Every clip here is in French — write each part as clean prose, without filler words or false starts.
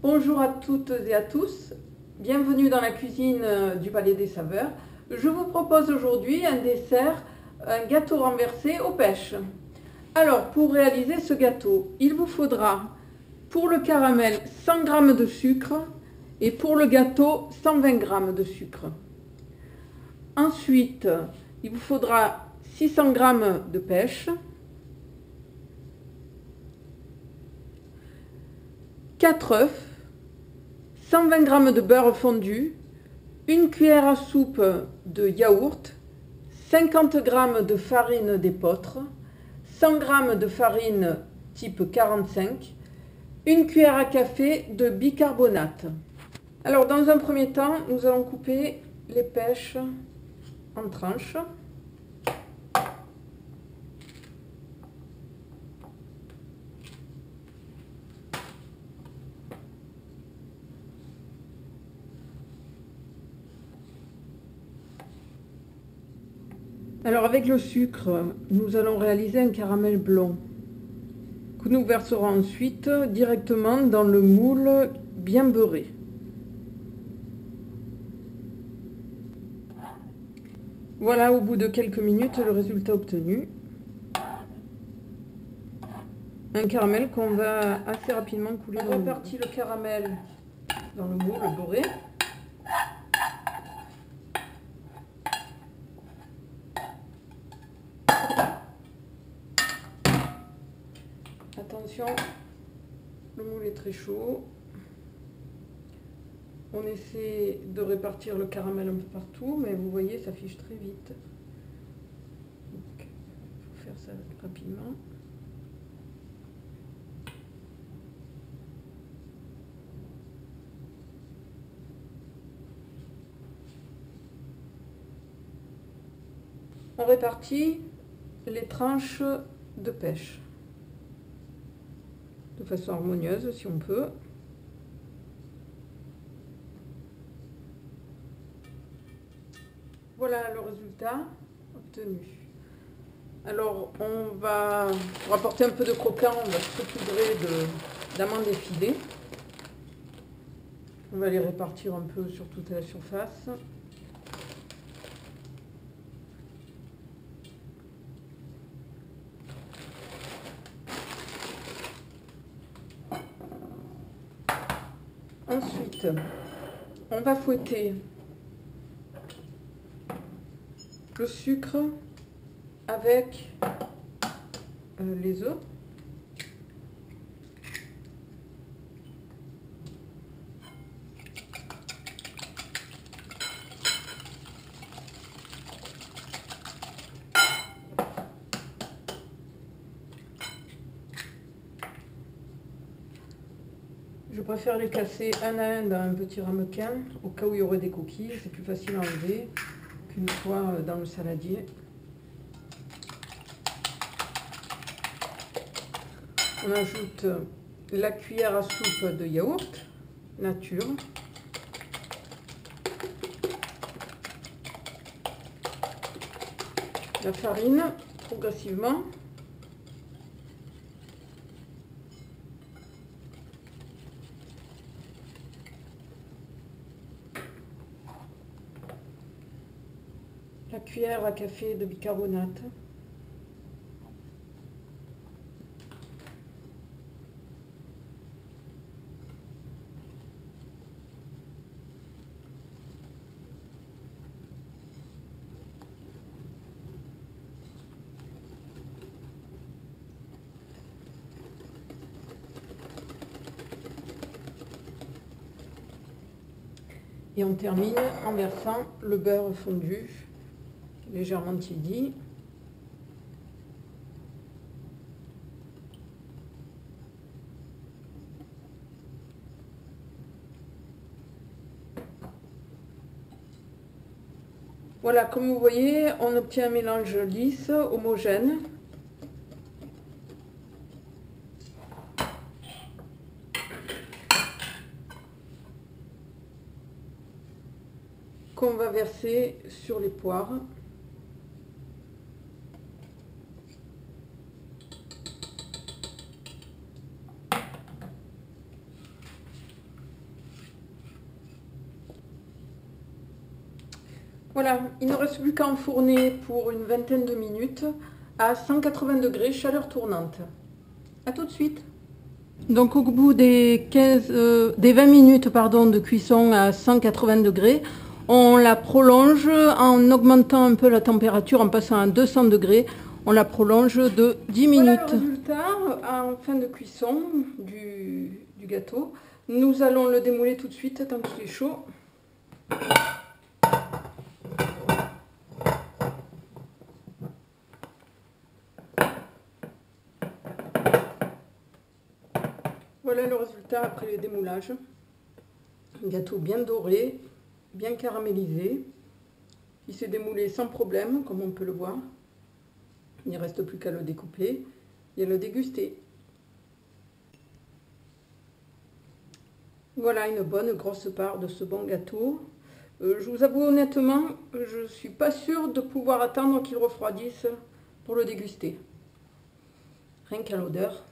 Bonjour à toutes et à tous, bienvenue dans la cuisine du Palais des Saveurs. Je vous propose aujourd'hui un dessert, un gâteau renversé aux pêches. Alors pour réaliser ce gâteau, il vous faudra pour le caramel 100 g de sucre et pour le gâteau 120 g de sucre. Ensuite, il vous faudra 600 g de pêche, 4 œufs, 120 g de beurre fondu, une cuillère à soupe de yaourt, 50 g de farine d'épeautre, 100 g de farine type 45, une cuillère à café de bicarbonate. Alors dans un premier temps, nous allons couper les pêches en tranches. Alors avec le sucre, nous allons réaliser un caramel blond que nous verserons ensuite directement dans le moule bien beurré. Voilà au bout de quelques minutes le résultat obtenu. Un caramel qu'on va assez rapidement couler dans le moule. On répartit le caramel dans le moule beurré. Attention, le moule est très chaud. On essaie de répartir le caramel un peu partout, mais vous voyez, ça fiche très vite. Donc, il faut faire ça rapidement. On répartit les tranches de pêche de façon harmonieuse si on peut. Voilà le résultat obtenu. Alors on va, pour apporter un peu de croquant, on va saupoudrer d'amandes effilées. On va les répartir un peu sur toute la surface. Ensuite, on va fouetter le sucre avec les œufs. Je préfère les casser un à un dans un petit ramequin, au cas où il y aurait des coquilles, c'est plus facile à enlever qu'une fois dans le saladier. On ajoute la cuillère à soupe de yaourt nature. La farine progressivement. La cuillère à café de bicarbonate. Et on termine en versant le beurre fondu, légèrement tiédi. Voilà, comme vous voyez, on obtient un mélange lisse, homogène. Qu'on va verser sur les poires. Voilà, il ne reste plus qu'à enfourner pour une vingtaine de minutes à 180 degrés, chaleur tournante. A tout de suite. Donc au bout des 20 minutes de cuisson à 180 degrés, on la prolonge en augmentant un peu la température, en passant à 200 degrés. On la prolonge de 10 minutes. Voilà le résultat en fin de cuisson du gâteau. Nous allons le démouler tout de suite tant qu'il est chaud. Voilà le résultat après le démoulage. Un gâteau bien doré, bien caramélisé, qui s'est démoulé sans problème, comme on peut le voir. Il ne reste plus qu'à le découper et à le déguster. Voilà une bonne grosse part de ce bon gâteau. Je vous avoue honnêtement, je ne suis pas sûre de pouvoir attendre qu'il refroidisse pour le déguster. Rien qu'à l'odeur.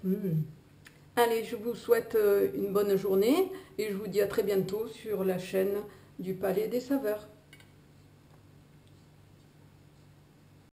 Allez, je vous souhaite une bonne journée et je vous dis à très bientôt sur la chaîne du Palais des Saveurs.